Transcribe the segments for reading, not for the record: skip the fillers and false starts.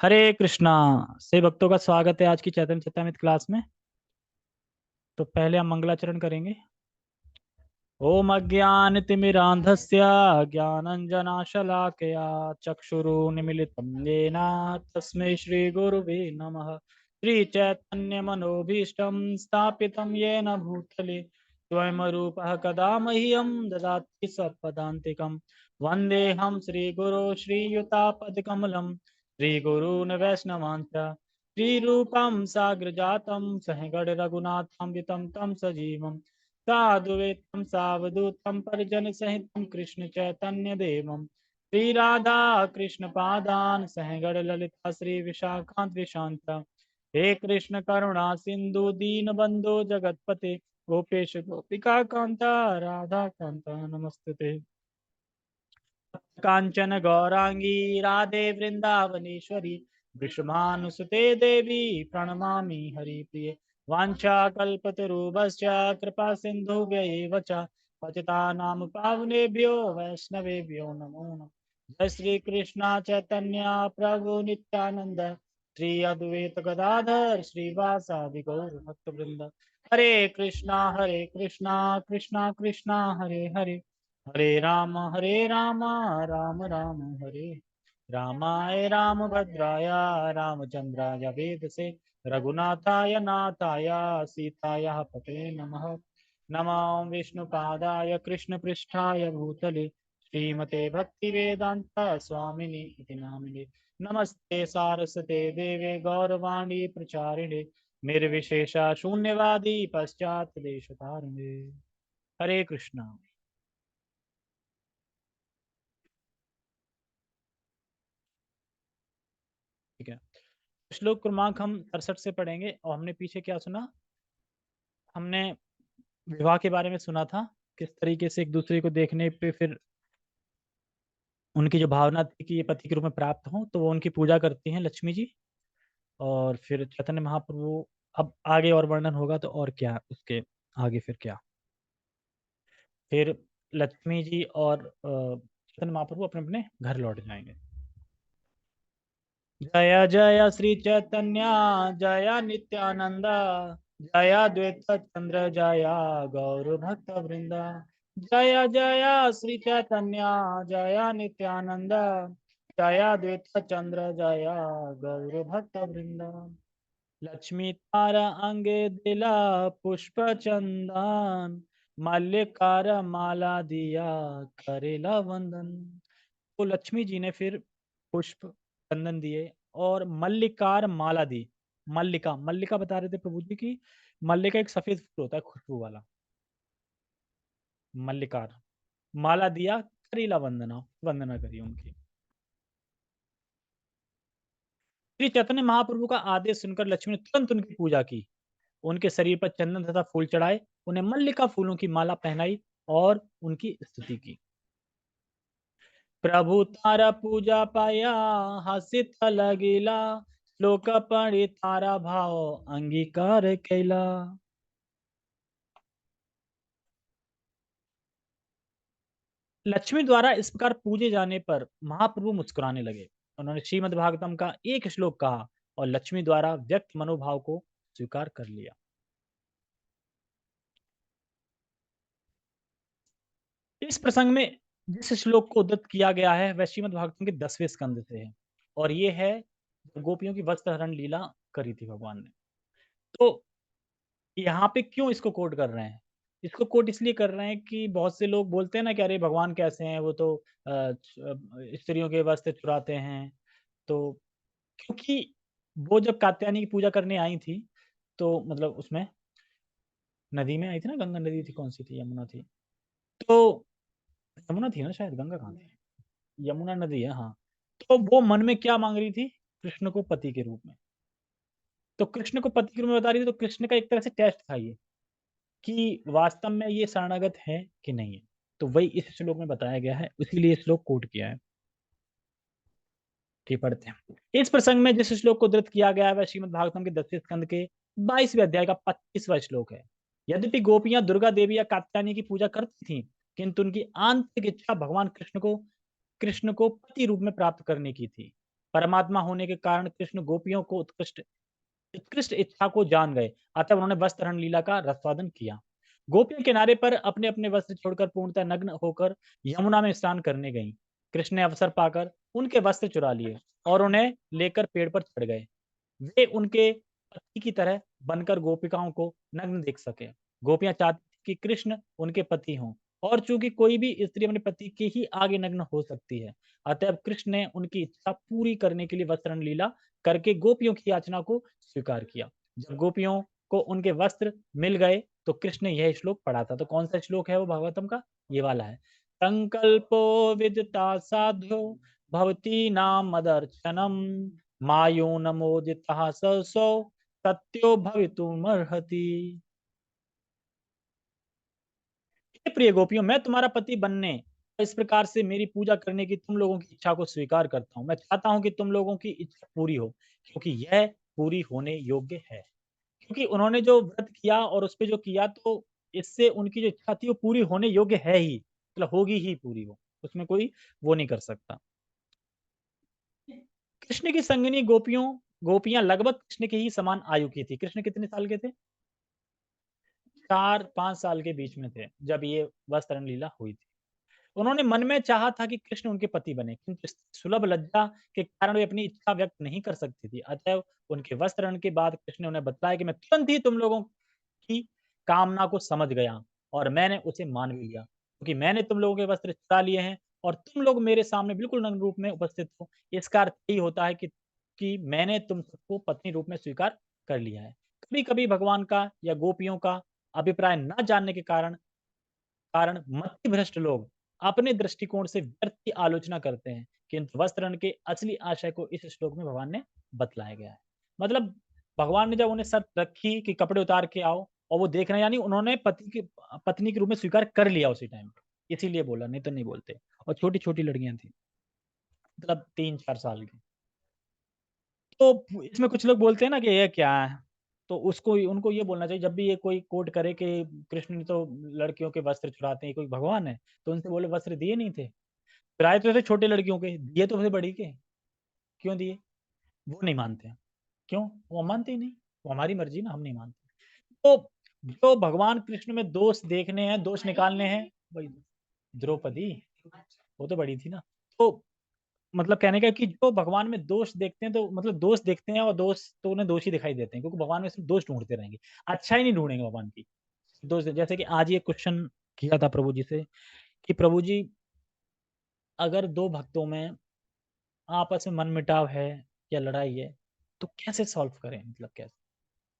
हरे कृष्णा। से भक्तों का स्वागत है आज की चैतन्य चेतामृत क्लास में। तो पहले हम मंगलाचरण करेंगे। ओम अज्ञानतिमिरान्धस्य ज्ञानञ्जनाशलाकया चक्षुरुन्मीलितं येन तस्मै श्रीगुरुवे नमः। श्रीचैतन्यमनोभीष्टं स्थापितं येन भूतले स्वयं रूपः कदा मह्यं ददाति स्वपदान्तिकं। वन्देऽहं श्रीगुरो श्रीयुतापदकमलं श्रीगुरून् वैष्णवांश्च श्रीरूपं साग्रजातं सहगणरघुनाथान्वितं तं सजीवम् साधुवेतं सावधूतं परिजन सहितं कृष्ण चैतन्य देवं श्री राधा कृष्ण पादान सहगण ललिता श्री विशाखांत विशांत। हे कृष्ण करुणा सिंधु दीन बंधु जगतपते गोपेश गोपिका कांता राधा कांता नमस्ते। कांचन गौरांगी राधे वृंदावनेश्वरी विषमानुसुते देवी प्रणमामि हरिप्रिये। वाञ्छाकल्पतरुभ्यश्च कृपा सिन्धुभ्यैव च पतितानां पावनेभ्यो वैष्णवेभ्यो नमो नमः। जय श्री कृष्ण चैतन्य प्रभु नित्यानंद श्री अद्वैत गदाधर श्रीवासादि गौर भक्तवृंद। हरे कृष्णा कृष्णा कृष्णा हरे हरे हरे राम राम राम हरे रामाय रामभद्राय रामचंद्राय वेदसे रघुनाथाय नाथाय सीताय पते नमः। नमो विष्णुपादाय कृष्णपृष्ठाय भूतले श्रीमते भक्तिवेदांत स्वामिनि इति नामिने। नमस्ते सारस्वते देवे गौरवाणी प्रचारिणे निर्विशेष शून्यवादी पश्चात देशतारिणे। हरे कृष्णा। ठीक है। श्लोक क्रमांक हम 63 से पढ़ेंगे। और हमने पीछे क्या सुना? हमने विवाह के बारे में सुना था, किस तरीके से एक दूसरे को देखने पे फिर उनकी जो भावना थी कि ये पति के रूप में प्राप्त हो, तो वो उनकी पूजा करती हैं लक्ष्मी जी। और फिर चैतन्य महाप्रभु, अब आगे और वर्णन होगा तो और क्या उसके आगे फिर क्या, फिर लक्ष्मी जी और चैतन्य महाप्रभु अपने अपने घर लौट जाएंगे। जय जय श्री चैतन्य जय नित्यानंद जय द्वैत चंद्र जय गौर भक्त वृंद। जय जय श्री चैतन्य जय नित्यानंद जय द्वैत चंद्र जय गौर भक्त वृंद। लक्ष्मी तारा अंगे दिला पुष्प चंदन मल्लिकार माला दिया करेला वंदन। तो लक्ष्मी जी ने फिर पुष्प चंदन दिए और मल्लिकार माला दी। मल्लिका मल्लिका बता रहे थे प्रभु जी की, मल्लिका एक सफेद फूल होता है खुशबू वाला। मल्लिकार माला दिया, करीला वंदना, वंदना करी उनकी। श्री चैतन्य महाप्रभु का आदेश सुनकर लक्ष्मी ने तुरंत उनकी पूजा की, उनके शरीर पर चंदन तथा फूल चढ़ाए, उन्हें मल्लिका फूलों की माला पहनाई और उनकी स्तुति की। प्रभु तारा पूजा पाया हसित लगिला श्लोक पढ़ी तारा भाव अंगीकार कैला। लक्ष्मी द्वारा इस प्रकार पूजे जाने पर महाप्रभु मुस्कुराने लगे। उन्होंने श्रीमद् भागवतम का एक श्लोक कहा और लक्ष्मी द्वारा व्यक्त मनोभाव को स्वीकार कर लिया। इस प्रसंग में जिस श्लोक को उद्धृत किया गया है वह श्रीमद् भागवतम के 10वें स्कंद से है, और ये है गोपियों की वस्त्र हरण लीला करी थी भगवान ने। तो यहाँ पे क्यों इसको कोट कर रहे हैं? इसको कोट इसलिए कर रहे हैं कि बहुत से लोग बोलते हैं ना कि अरे भगवान कैसे हैं, वो तो स्त्रियों के वस्त्र चुराते हैं। तो क्योंकि वो जब कात्यायनी की पूजा करने आई थी, तो मतलब उसमें नदी में आई थी ना, गंगा नदी थी, कौन सी थी, यमुना थी। तो यमुना थी ना शायद, गंगा कहाँ थी? यमुना नदी है, हाँ। तो वो मन में क्या मांग रही थी? कृष्ण को पति के रूप में। तो कृष्ण को पति के रूप में बता रही थी, तो कृष्ण का एक तरह से टेस्ट था ये कि वास्तव में ये शरणागत है कि नहीं है। तो वही इस श्लोक में बताया गया है, इसीलिए श्लोक कोट किया है। ठीक, पढ़ते हैं। इस प्रसंग में जिस श्लोक को उद्धृत किया गया है वह श्रीमद् भागवतम के 10वें स्कंद के 22वें अध्याय का 25वां श्लोक है। यद्यपि गोपियां दुर्गा देवी या कात्यायनी की पूजा करती थीं, किंतु उनकी आंतरिक इच्छा भगवान कृष्ण को पति रूप में प्राप्त करने की थी। परमात्मा होने के कारण कृष्ण गोपियों को उत्कृष्ट उत्कृष्ट इच्छा को जान गए, अतः उन्होंने वस्त्र हरण लीला का रसास्वादन किया। गोपियाँ किनारे पर अपने-अपने वस्त्र छोड़कर पूर्णतः नग्न होकर यमुना में स्नान करने गईं। कृष्ण ने अवसर पाकर उनके वस्त्र चुरा लिए और उन्हें लेकर पेड़ पर चढ़ गए। वे उनके पति की तरह बनकर गोपिकाओं को नग्न देख सकें। गोपियाँ चाहती थीं कि कृष्ण उनके पति हों और चूँकि कोई भी स्त्री अपने पति के ही आगे नग्न हो सकती है, अतः कृष्ण ने उनकी इच्छा पूरी करने के लिए वस्त्र लीला करके गोपियों की याचना को स्वीकार किया। जब गोपियों को उनके वस्त्र मिल गए, तो कृष्ण ने यह श्लोक पढ़ा था। तो कौन-सा श्लोक है वो भागवतम का? ये वाला है। संकल्पो विदिता साध्यो भवती नाम मदर्शनम मायो न मोदितः सहसो सत्यो भवितुमर्हति। हे प्रिय गोपियों, मैं तुम्हारा पति बनने और इस प्रकार से मेरी पूजा करने की तुम लोगों की इच्छा को स्वीकार करता हूँ। मैं चाहता हूँ कि तुम लोगों की इच्छा पूरी हो, क्योंकि यह पूरी होने योग्य है। क्योंकि उन्होंने जो व्रत किया और उसपे जो किया, तो इससे उनकी जो इच्छा थी वो पूरी होने योग्य है ही, मतलब होगी ही पूरी वो। उसमें कोई वो नहीं कर सकता। कृष्ण की संगिनी गोपियाँ लगभग कृष्ण के ही समान आयु की थी। कृष्ण कितने साल के थे? 4-5 साल के बीच में थे, जब ये वस्त्र लीला हुई थी। उन्होंने मन में चाहा था कि कृष्ण उनके पति बने, किंतु सुलभ लज्जा के कारण वे अपनी इच्छा व्यक्त नहीं कर सकती थी। अतः उनके वस्त्र के बाद कृष्ण ने उन्हें बताया कि मैं तुरंत ही तुम लोगों की कामना को समझ गया और मैंने उसे मान भी लिया, क्योंकि मैंने तुम लोगों के वस्त्र चुरा लिए हैं और तुम लोग मेरे सामने बिल्कुल नग्न रूप में उपस्थित हो। इसका अर्थ यही होता है कि मैंने तुम सबको पत्नी रूप में स्वीकार कर लिया है। कभी-कभी भगवान का या गोपियों का अभिप्राय ना जानने के कारण कारण मतिभ्रष्ट लोग अपने दृष्टिकोण से व्यर्थ की आलोचना करते हैं, किंतु वस्त्रण के असली आशय को इस श्लोक में भगवान ने बतलाया गया है। मतलब भगवान ने जब उन्हें शर्त रखी कि कपड़े उतार के आओ और वो देख रहे हैं, यानी उन्होंने पत्नी के रूप में स्वीकार कर लिया उसी टाइम पे, इसीलिए बोला, नहीं तो नहीं बोलते। और छोटी-छोटी लड़कियाँ थी, मतलब 3-4 साल की। तो इसमें कुछ लोग बोलते हैं ना कि ये क्या है? तो उसको उनको ये बोलना चाहिए, जब भी ये कोई कोट करे कि कृष्ण ने तो लड़कियों के वस्त्र चुराते हैं, कोई भगवान है? तो उनसे बोले वस्त्र दिए नहीं थे? चुराए तो थे छोटे लड़कियों के, दिए तो थे बड़ी के, क्यों दिए? वो नहीं मानते हैं। क्यों? वो मानते ही नहीं, वो हमारी मर्ज़ी ना, हम नहीं मानते। तो जो भगवान कृष्ण में दोष देखने हैं, दोष निकालने हैं, वही द्रौपदी, वो तो बड़ी थी ना। तो मतलब कहने का है कि जो भगवान में दोष देखते हैं, तो मतलब दोष देखते हैं और दोष तो उन्हें दोष ही दिखाई देते हैं, क्योंकि भगवान में सिर्फ़ दोष ढूँढते रहेंगे। अच्छाई नहीं ढूँढेंगे भगवान की। दोष जैसे कि आज ये क्वेश्चन किया था प्रभु जी से कि प्रभु जी, अगर 2 भक्तों में आपस में मनमुटाव है या लड़ाई है, तो कैसे सॉल्व करें? मतलब कैसे?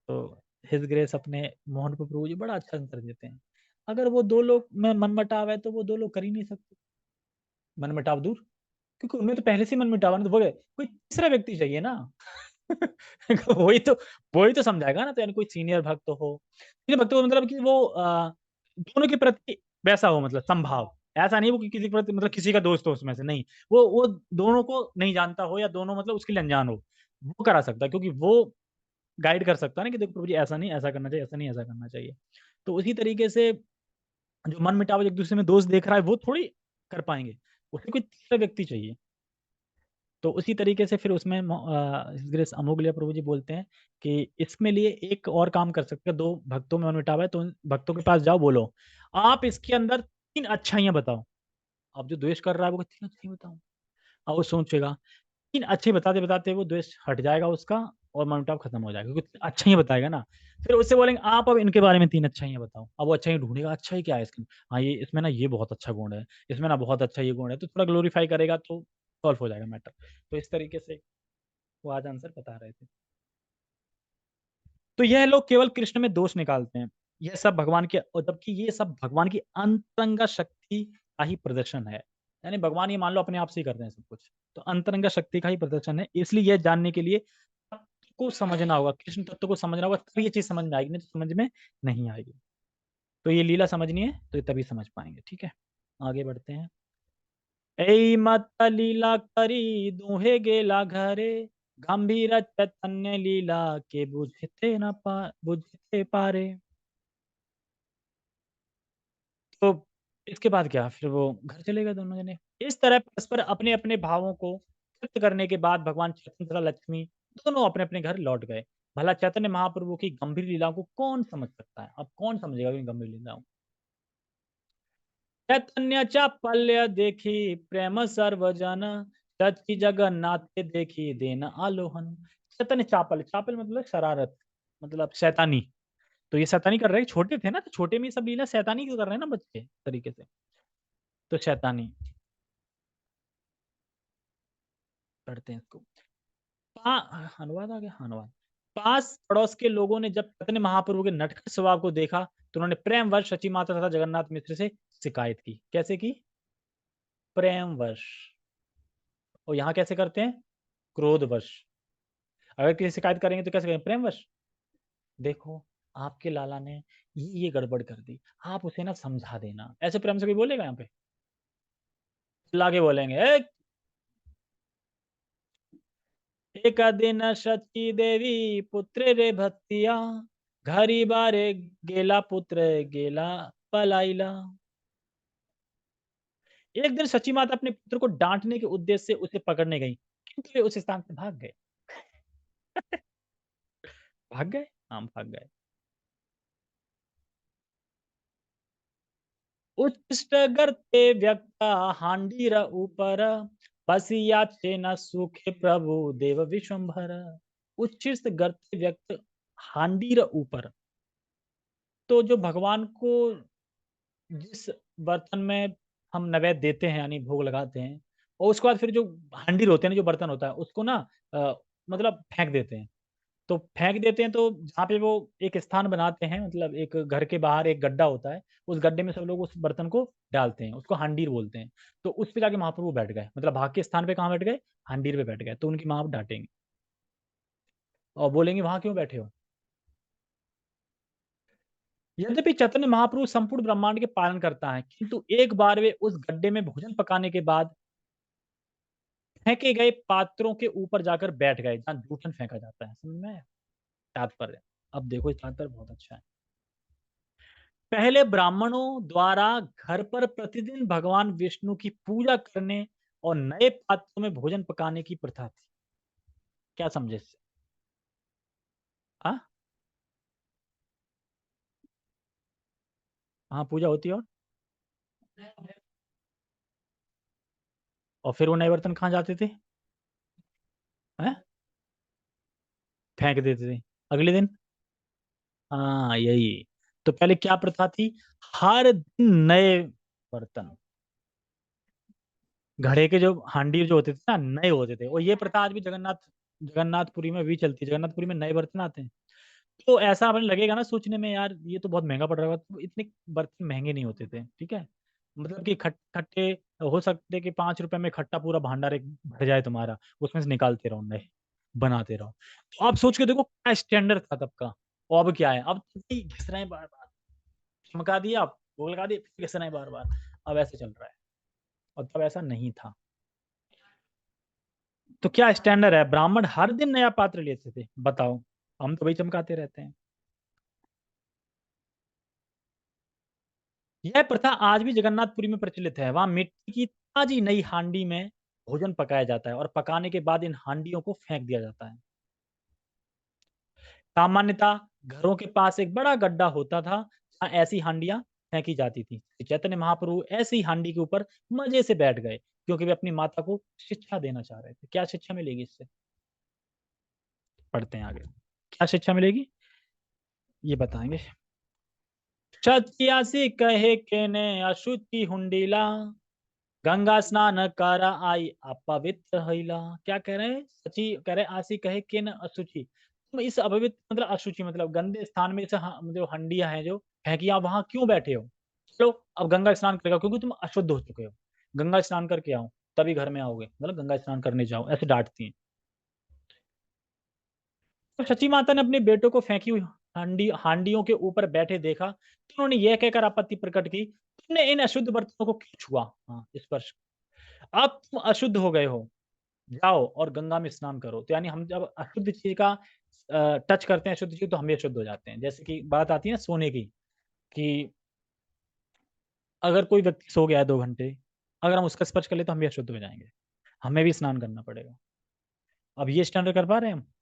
तो हिज़ ग्रेस अपने मोहन पे प्रभु जी बड़ा अच्छा आंसर देते हैं। अगर वो 2 लोग में मनमुटाव है, तो वो 2 लोग कर ही नहीं सकते। मनमुटाव दूर, क्योंकि उनमें तो पहले से ही मनमुटाव है ना, तो वो कोई तीसरा व्यक्ति चाहिए ना। वही तो वही तो समझाएगा ना, तो यानी कोई सीनियर भक्त हो। सीनियर भक्त हो मतलब कि वो दोनों के प्रति वैसा हो, मतलब समभाव। ऐसा नहीं वो कि किसी के प्रति मतलब किसी का दोस्त हो उसमें से, नहीं। वो दोनों को नहीं जानता हो या दोनों मतलब उसके लिए अनजान हो। वो करा सकता है, क्योंकि वो गाइड कर सकता है ना कि देखो प्रभु जी, ऐसा नहीं, ऐसा करना चाहिए, ऐसा नहीं, ऐसा करना चाहिए। तो उसी तरीके से जो मन-मुटाव एक-दूसरे में दोष देख रहा है, वो थोड़ी कर पाएँगे। उसे कोई तीसरा व्यक्ति चाहिए। तो उसी तरीके से फिर उसमें हिज ग्रेस अमोघलिया प्रभु जी बोलते हैं कि इसमें लिए एक और काम कर सकते हैं, 2 भक्तों में मनमुटाव है, तो उन भक्तों के पास जाओ, बोलो, आप इसके अंदर 3 अच्छाइयाँ बताओ। अब जो द्वेष कर रहा है वो 3 अच्छाई बताओ। अब वो सोचेगा, 3 अच्छे बताते-बताते वो द्वेष हट जाएगा उसका और मनमुटाव खत्म हो जाएगा, क्योंकि अच्छाइयाँ बताएगा ना। फिर उससे बोलेंगे, आप अब इनके बारे में 3 अच्छाइयाँ बताओ। अब वो अच्छाइयाँ ढूँढेगा, अच्छाई क्या है इसकी? हाँ, ये इसमें ना ये बहुत अच्छा गुण है, इसमें ना बहुत अच्छा ये गुण है, तो थोड़ा ग्लोरीफाई करेगा तो सॉल्व हो जाएगा मैटर। तो इस तरीके से वो आज आंसर बता रहे थे। तो यह लोग केवल कृष्ण में दोष निकालते हैं। यह सब भगवान के, और जबकि ये सब भगवान की अंतरंगा शक्ति का ही प्रदर्शन है। यानी भगवान ये मान लो अपने आप से ही करते हैं सब कुछ। तो अंतरंगा शक्ति का ही प्रदर्शन है। इसलिए यह जानने के लिए तत्व को समझना होगा, कृष्ण तत्व को समझना होगा, तभी ये चीज़ समझ में आएगी, नहीं तो समझ में नहीं आएगी। तो ये लीला समझनी है, तो ये तभी समझ पाएँगे, ठीक है? आगे बढ़ते हैं। ऐ मत लीला करी दुहे गेला घरे, गंभीर चैतन्य लीला के बुझते पारे। तो इसके बाद क्या? फिर वो घर चले गए दोनों जने। इस तरह परस्पर अपने-अपने भावों को प्रायश्चित करने के बाद भगवान चैतन्य तथा लक्ष्मी दोनों अपने-अपने घर लौट गए। भला चैतन्य महाप्रभु की गंभीर लीलाओं को कौन समझ सकता है? अब कौन समझेगा कि गंभीर लीलाओं? चैतन्याच्या पल्य देखी प्रेम सर्वजन सच्ची जगन्नाथ देखी देन आलोहन। चैतन्य चापल, चापल मतलब शरारत, मतलब शैतानी। तो ये शैतानी कर रहे हैं, छोटे थे ना, तो छोटे में ये सब लीला शैतानी क्यों कर रहे हैं ना बच्चे तरीके से। तो शैतानी करते हैं इसको। अनुवाद आ गया? हाँ, अनुवाद। पास पड़ोस के लोगों ने जब चैतन्य महाप्रभु के नटखट स्वभाव को देखा, तो उन्होंने प्रेमवश सची माता तथा जगन्नाथ मिश्र से शिकायत की। कैसे की? प्रेमवश। और यहाँ कैसे करते हैं? क्रोधवश। अगर किसी शिकायत करेंगे तो कैसे करेंगे? प्रेमवश। देखो, आपके लाला ने ये गड़बड़ कर दी, आप उसे ना समझा देना। ऐसे प्रेम से कोई बोलेगा यहाँ पे? चिल्ला के बोलेंगे, "ए एक दिन सची देवी पुत्र रे भक्तिया, घरी बारे गेला पुत्र गेला पलाईला।" एक दिन सची माता अपने पुत्र को डांटने के उद्देश्य से उसे पकड़ने गई, किंतु वे उस स्थान से भाग गए। भाग गए? हाँ, भाग गए। उच्छिष्ट गर्ते व्यक्ता हांडीर ऊपर, बसियाचे न सूखे प्रभु देव विश्वम्भर। उच्छिष्ट गर्ते व्यक्त हांडीर ऊपर। तो जो भगवान को जिस बर्तन में हम नैवेद्य देते हैं यानी भोग लगाते हैं और उसके बाद फिर जो हांडीर होते हैं ना, जो बर्तन होता है उसको ना अ, मतलब फेंक देते हैं। तो फेंक देते हैं तो जहाँ पे वो एक स्थान बनाते हैं, मतलब एक घर के बाहर एक गड्ढा होता है, उस गड्ढे में सब लोग उस बर्तन को डालते हैं, उसको हांडीर बोलते हैं। तो उस पे जाके महाप्रभु बैठ गए, मतलब भाग के स्थान पे कहाँ बैठ गए? हांडीर पे बैठ गए, तो उनकी माँ अब डाँटेंगी और बोलेंगी वहाँ क्यों बैठे हो? यद्यपि चैतन्य महाप्रभु संपूर्ण ब्रह्मांड के पालन करता है, किंतु एक बार वे उस गड्ढे में भोजन पकाने के बाद फेंके गए पात्रों के ऊपर जाकर बैठ गए, जहाँ जूठन फेंका जाता है। समझ में आया? तात्पर्य। अब देखो, इस तात्पर्य बहुत अच्छा है। पहले ब्राह्मणों द्वारा घर पर प्रतिदिन भगवान विष्णु की पूजा करने और नए पात्रों में भोजन पकाने की प्रथा थी। क्या समझे इससे? हाँ? हाँ, पूजा होती है और फिर वो नए बर्तन कहाँ जाते थे? हैं? फेंक देते थे। अगले दिन? हाँ, यही। तो पहले क्या प्रथा थी? हर दिन नए बर्तन। घड़े के जो हांडी जो होते थे ना, नए होते थे और ये प्रथा आज भी जगन्नाथपुरी में भी चलती है। जगन्नाथपुरी में नए बर्तन आते हैं। तो ऐसा हमें लगेगा ना सोचने में, यार ये तो बहुत महँगा पड़ रहा होगा, तो इतने बर्तन महँगे नहीं होते थे, ठीक है? मतलब कि खट्टे हो सकते हैं कि ₹5 में खट्टा पूरा भंडार एक भर जाए तुम्हारा, उसमें से निकालते रहो नए, बनाते रहो। तो आप सोच के देखो क्या स्टैंडर्ड था तब का और अब क्या है? अब तो वही घिस रहे हैं बार-बार, चमका दिया, भोग लगा दिए, फिर घिस रहे हैं बार-बार। अब ऐसे चल रहा है और तब ऐसा नहीं था। तो क्या स्टैंडर्ड है? ब्राह्मण हर दिन नया पात्र लेते थे, बताओ? हम तो वही चमकाते रहते हैं। यह प्रथा आज भी जगन्नाथपुरी में प्रचलित है। वहाँ मिट्टी की ताजी नई हांडी में भोजन पकाया जाता है और पकाने के बाद इन हांडियों को फेंक दिया जाता है। सामान्यतः घरों के पास एक बड़ा गड्ढा होता था, जहाँ ऐसी हांडियाँ फेंकी जाती थी। चैतन्य महाप्रभु ऐसी हांडी के ऊपर मज़े से बैठ गए, क्योंकि वे अपनी माता को शिक्षा देना चाह रहे थे। क्या शिक्षा मिलेगी इससे? पढ़ते हैं आगे। क्या शिक्षा मिलेगी? ये बताएँगे। सत्यासी कहे केने अशुचि हुंडीला, गंगा स्नान कर आई अपवित्र हइला। क्या कह रहे हैं? सची कह रहे हैं, आसी कहे कि न अशुचि। तुम इस अपवित्र मतलब अशुचि मतलब गंदे स्थान में से जो हंडियाँ हैं जो फेंकी, आप वहाँ क्यों बैठे हो? चलो अब गंगा स्नान करेगा, क्योंकि तुम अशुद्ध हो चुके हो। गंगा स्नान करके आओ, तभी घर में आओगे। मतलब गंगा स्नान करने जाओ, ऐसे डाँटती हैं। तो सची माता ने अपने बेटों को फेंकी हुई हांडियों के ऊपर बैठे देखा, तो उन्होंने यह कहकर आपत्ति प्रकट की, तुमने इन अशुद्ध बर्तनों को क्यों छुआ? हाँ, स्पर्श। अब तुम अशुद्ध हो गए हो, जाओ और गंगा में स्नान करो। तो यानी हम जब अशुद्ध चीज़ का टच करते हैं अशुद्ध चीज़, तो हम भी अशुद्ध हो जाते हैं। जैसे कि बात आती है ना सोने की, कि अगर कोई व्यक्ति सो गया है 2 घंटे, अगर हम उसका स्पर्श कर लें तो हम भी अशुद्ध हो जाएँगे। हमें भी स्नान करना पड़ेगा। अब ये स्टैंडर्ड कर पा रहे हैं हम?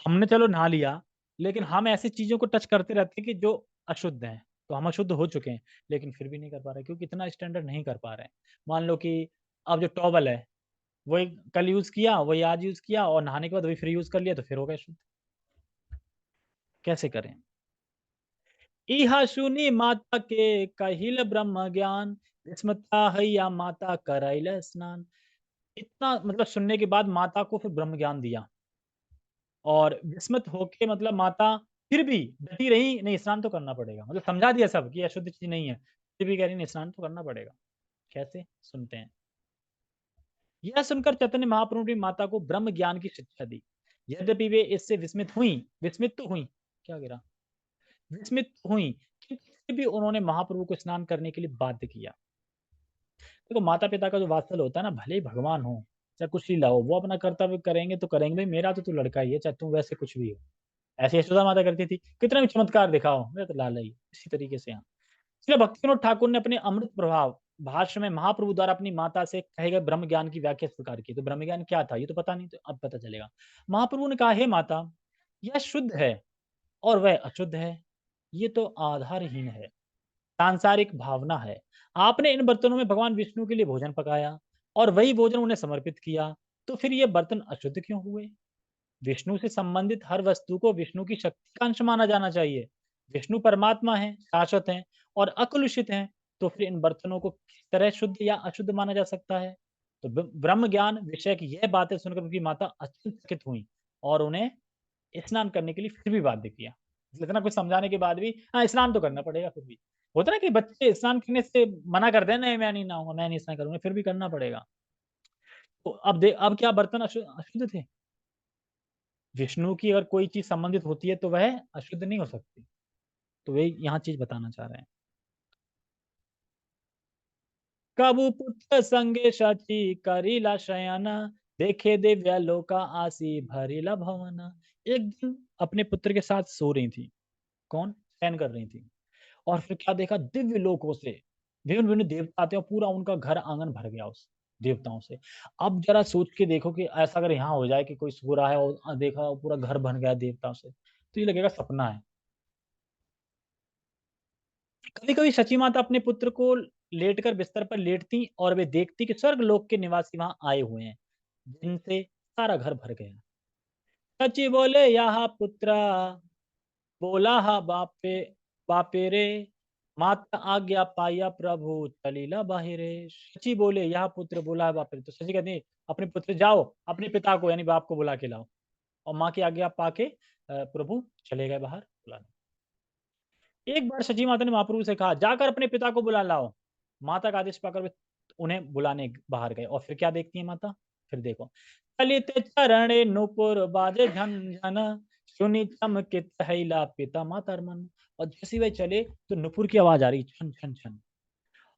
हमने चलो नहा लिया, लेकिन हम ऐसी चीज़ों को टच करते रहते हैं कि जो अशुद्ध हैं, तो हम अशुद्ध हो चुके हैं, लेकिन फिर भी नहीं कर पा रहे क्योंकि इतना स्टैंडर्ड नहीं कर पा रहे हैं। मान लो कि अब जो टॉवल है, वही कल यूज़ किया, वही आज यूज़ किया और नहाने के बाद वही फिर यूज़ कर लिया, तो फिर हो गए शुद्ध। कैसे करें? इहा सुनी माता के कहिल ब्रह्म ज्ञान, विस्मता हैया माता करैल स्नान। इतना मतलब सुनने के बाद माता को फिर ब्रह्म ज्ञान दिया और विस्मित होके मतलब माता फिर भी डटी रही, नहीं स्नान तो करना पड़ेगा। मतलब समझा दिया सब कि अशुद्ध चीज़ नहीं है, फिर भी कह रही नहीं स्नान तो करना पड़ेगा। कैसे? सुनते हैं। यह सुनकर चैतन्य महाप्रभु ने माता को ब्रह्म ज्ञान की शिक्षा दी। यद्यपि वे इससे विस्मित तो हुईं, क्या गिरा? विस्मित हुईं, किंतु फिर भी उन्होंने महाप्रभु को स्नान करने के लिए बाध्य किया। देखो माता-पिता का जो वात्सल्य होता है ना, भले ही भगवान हो, चाहे कुछ लीला हो, वो अपना कर्तव्य करेंगे तो करेंगे, भई मेरा तो तू लड़का ही है, चाहे तू वैसे कुछ भी हो। ऐसे यशोदा माता करती थी, कितना भी चमत्कार दिखाओ, मेरा तो लाला ही है। इसी तरीके से यहाँ। इसलिए भक्तिविनोद ठाकुर ने अपने अमृत प्रभाव भाष्य में महाप्रभु द्वारा अपनी माता से कहे गए ब्रह्म ज्ञान की व्याख्या स्वीकार की। तो ब्रह्म ज्ञान क्या था? ये तो पता नहीं, तो अब पता चलेगा। महाप्रभु ने कहा, हे माता, यह शुद्ध है और वह अशुद्ध है। ये तो आधारहीन है, सांसारिक भावना है। आपने इन बर्तनों में भगवान विष्णु के लिए भोजन पकाया और वही भोजन उन्हें समर्पित किया, तो फिर ये बर्तन अशुद्ध क्यों हुए? विष्णु से संबंधित हर वस्तु को विष्णु की शक्ति का अंश माना जाना चाहिए। विष्णु परमात्मा है, शाश्वत हैं और अकलुषित हैं, तो फिर इन बर्तनों को किस तरह शुद्ध या अशुद्ध माना जा सकता है? तो ब्रह्म ज्ञान विषय की यह बातें सुनकर उनकी माता अत्यंत चकित हुई और उन्हें स्नान करने के लिए फिर भी बाध्य किया। मतलब इतना कुछ समझाने के बाद भी हाँ, स्नान तो करना पड़ेगा फिर भी। होता है ना कि बच्चे स्नान करने से मना करते हैं, नहीं मैं नहीं नहाऊँगा, मैं नहीं स्नान करूँगा, फिर भी करना पड़ेगा। तो अब क्या बर्तन अशुद्ध थे? विष्णु की अगर कोई चीज़ संबंधित होती है तो वह अशुद्ध नहीं हो सकती। तो वही यहाँ चीज़ बताना चाह रहे हैं। कबु पुत्र संगे सची करिला शयन, देखे दिव्य लोका आसी भरिला भवन। एक दिन अपने पुत्र के साथ सो रही थी। कौन? शयन कर रही थी। और फिर क्या देखा, दिव्य लोकों से विभिन्न-विभिन्न देवता आते हैं और पूरा उनका घर आँगन भर गया उस देवताओं से। अब ज़रा सोच के देखो कि ऐसा अगर यहाँ हो जाए कि कोई सो रहा है और देखा पूरा घर भर गया देवताओं से, तो ये लगेगा सपना है। कभी-कभी सची माता अपने पुत्र को लेटकर बिस्तर पर लेटती और वे देखती कि स्वर्गलोक के निवासी वहाँ आए हुए हैं, जिनसे सारा घर भर गया। सची बोले, "यहाँ पुत्रा बोला हा बापे रे, माता आज्ञा पाया प्रभु चलीला बाहिरे।" सची बोले, "यहाँ पुत्र बोला है बाप रे।" तो सची कहती है, "अपने पुत्र जाओ, अपने पिता को यानी बाप को बुला के लाओ।" और माँ की आज्ञा पाके प्रभु चले गए बाहर बुलाने। एक बार सची माता ने महाप्रभु से कहा, "जाकर अपने पिता को बुला लाओ।" माता का आदेश पाकर वे उन्हें बुलाने बाहर गए और फिर क्या देखती है माता? फिर देखो, "चलित चरणे नूपुर बाजे झन झन, सुनि चमकित हईला पिता मातर मन।" और जैसे ही वे चले तो नुपुर की आवाज़ आ रही छन, छन, छन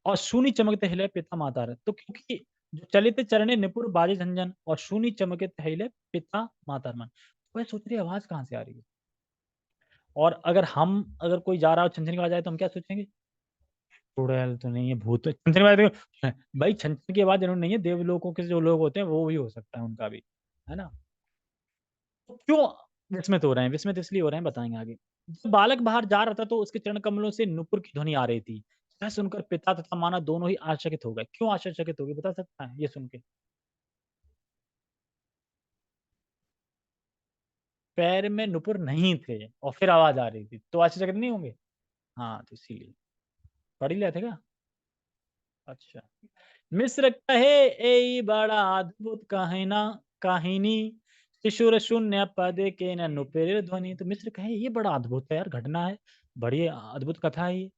और शूनि चमकते हिले पिता मातर। तो क्योंकि जो चलित चरणे नूपुर बाजे झनझन और शूनि चमकित हिले पिता मातर मन। वह सोच रही है आवाज़ कहाँ से आ रही है? और अगर कोई जा रहा हो छन-छन की आवाज़ आए तो हम क्या सोचेंगे? चुड़ैल तो नहीं है, भूत तो छन-छन की आवाज़ देखो भाई छन-छन की आवाज़ इन्होंने नहीं है, देवलोकों के जो लोग होते हैं वो भी हो सकता है उनका भी, है ना? तो क्यों विस्मित हो रहे हैं? विस्मित इसलिए हो रहे हैं बताएँगे आगे। जब बालक बाहर जा रहा था तो उसके चरण कमलों से नुपुर की ध्वनि आ रही थी। यह सुनकर पिता तथा माँ दोनों ही आश्चर्यचकित हो गए। क्यों आश्चर्यचकित हो गए बता सकता है ये सुन के? पैर में नुपुर नहीं थे और फिर आवाज़ आ रही थी, तो आश्चर्यचकित नहीं होंगे? हाँ, तो इसीलिए। पढ़ ही रहे थे क्या? अच्छा। मिस्र कहे एई बड़ा अद्भुत कहिना काहिनी, शिशुर शून्य पद के न नुपेर ध्वनि। तो मिस्र कहे ये बड़ा अद्भुत है यार, घटना है, बड़ी अद्भुत कथा है ये।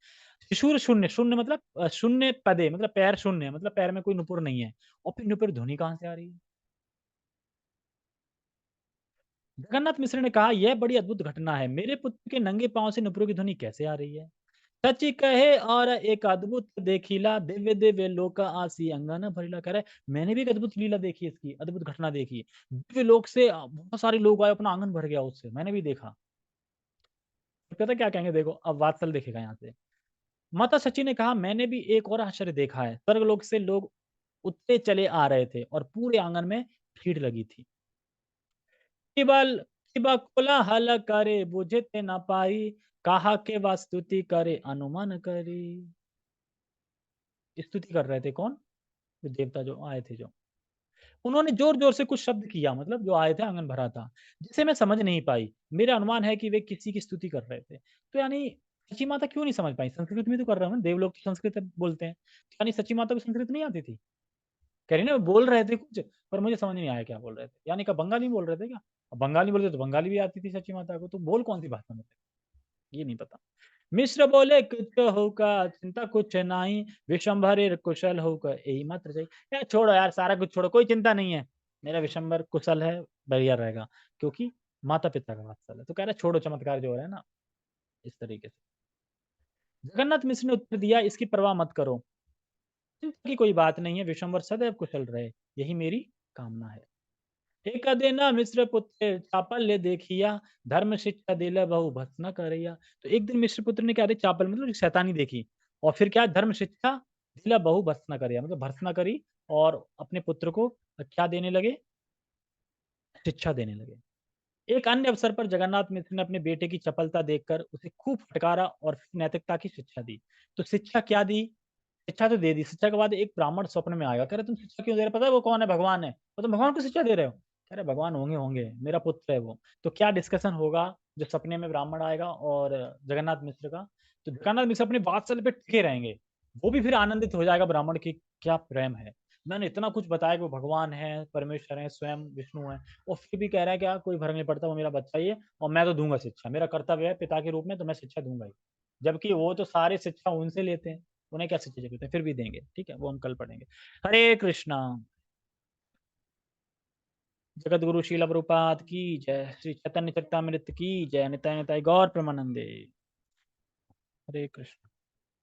शिशुर शून्य, शून्य मतलब शून्य पदे मतलब पैर शून्य मतलब पैर में कोई नुपुर नहीं है और फिर नुपुर ध्वनि कहाँ से आ रही है? जगन्नाथ मिश्र ने कहा यह बड़ी अद्भुत घटना है, मेरे पुत्र के नंगे पाँव से नुपुरों की ध्वनि कैसे आ रही है? सची कहे और एक अद्भुत देखिला, दिव्य दिव्य लोक आसी अंगन भरिला। कह रहा है मैंने भी एक अद्भुत लीला देखी, इसकी अद्भुत घटना देखी। दिव्य लोक से बहुत सारे लोग आए, अपना आंगन भर गया उससे, मैंने भी देखा। तो पता क्या कहेंगे देखो, अब वात्सल देखेगा यहाँ से। माता सची ने कहा मैंने भी एक और आश्चर्य देखा है, स्वर्गलोक से लोग उतरे चले आ रहे थे और पूरे आंगन में भीड़ लगी थी। शिवा कोलाहल करे बुझते न पाई, कहा के स्तुति करे अनुमान करी। स्तुति कर रहे थे कौन? वो देवता जो आए थे जो। उन्होंने ज़ोर-ज़ोर से कुछ शब्द किया, मतलब जो आए थे आंगन भरा था, जिसे मैं समझ नहीं पाई। मेरा अनुमान है कि वे किसी की स्तुति कर रहे थे। तो यानी सची माता क्यों नहीं समझ पाई? संस्कृत में तो कर रहा हूँ ना, देवलोक तो संस्कृत बोलते हैं। तो यानी सची माता को संस्कृत नहीं आती थी? कह रही ना, वो बोल रहे थे कुछ, पर मुझे समझ नहीं आया क्या बोल रहे थे। यानी क्या बंगाली में बोल रहे थे क्या? अब बंगाली बोलते तो बंगाली भी आती थी सची माता को, तो बोल कौन-सी भाषा में थे? ये नहीं पता। मिश्र बोले कुछ होगा चिंता कुछ नाही, विशंभर कुशल होगा यही मात्र जाई। यार छोड़ो यार, सारा कुछ छोड़ो, कोई चिंता नहीं है। मेरा विशंभर कुशल है, बढ़िया रहेगा, क्योंकि माता-पिता का वात्सल्य है। तो कह रहा है छोड़ो चमत्कार जो हो रहा है ना, इस तरीके से। जगन्नाथ मिश्र ने उत्तर दिया, इसकी परवाह मत करो। चिंता की कोई बात नहीं है, विशंभर सदैव कुशल रहे, यही मेरी कामना है। एक देना मिश्र पुत्र चापल्य देखिया, धर्म शिक्षा दिले बहु भत्स न करैया। तो एक दिन मिश्र पुत्र ने क्या, चापल मतलब शैतानी देखी, और फिर क्या, धर्म शिक्षा दिला बहु भत्स न करैया, मतलब भर्त्सना करी, और अपने पुत्र को क्या देने लगे? शिक्षा देने लगे। एक अन्य अवसर पर जगन्नाथ मिश्र ने अपने बेटे की चपलता देखकर उसे खूब फटकारा और फिर नैतिकता की शिक्षा दी। तो शिक्षा क्या दी? शिक्षा तो दे दी, शिक्षा के बाद एक ब्राह्मण स्वप्न में आएगा, कह रहे तुम शिक्षा क्यों दे रहे हो? पता है वो कौन है? भगवान है। तो तुम भगवान को शिक्षा दे रहे हो? कह रहे भगवान होंगे, मेरा पुत्र है वो। तो क्या डिस्कशन होगा, जो सपने में ब्राह्मण आएगा और जगन्नाथ मिश्र का, तो जगन्नाथ मिश्र अपनी वात्सल्य पे टिके रहेंगे। वो भी फिर आनंदित हो जाएगा ब्राह्मण की, क्या प्रेम है। मैंने इतना कुछ बताया कि वो भगवान है, परमेश्वर है, स्वयं विष्णु है, और फिर भी कह रहा है क्या, कोई फर्क नहीं पड़ता, वो मेरा बच्चा ही है और मैं तो दूँगा शिक्षा। मेरा कर्तव्य है पिता के रूप में, तो मैं शिक्षा दूँगा ही। जबकि वो तो सारी शिक्षा उनसे लेते हैं। उन्हें क्या शिक्षा ज़रूरत है? फिर भी देंगे, ठीक है? वो हम कल पढ़ेंगे। हरे कृष्णा। जगद्गुरु श्रील प्रभुपाद की जय। श्री चैतन्य चरितामृत की जय। निताय निताय गौर प्रेमानंदे। हरे कृष्ण।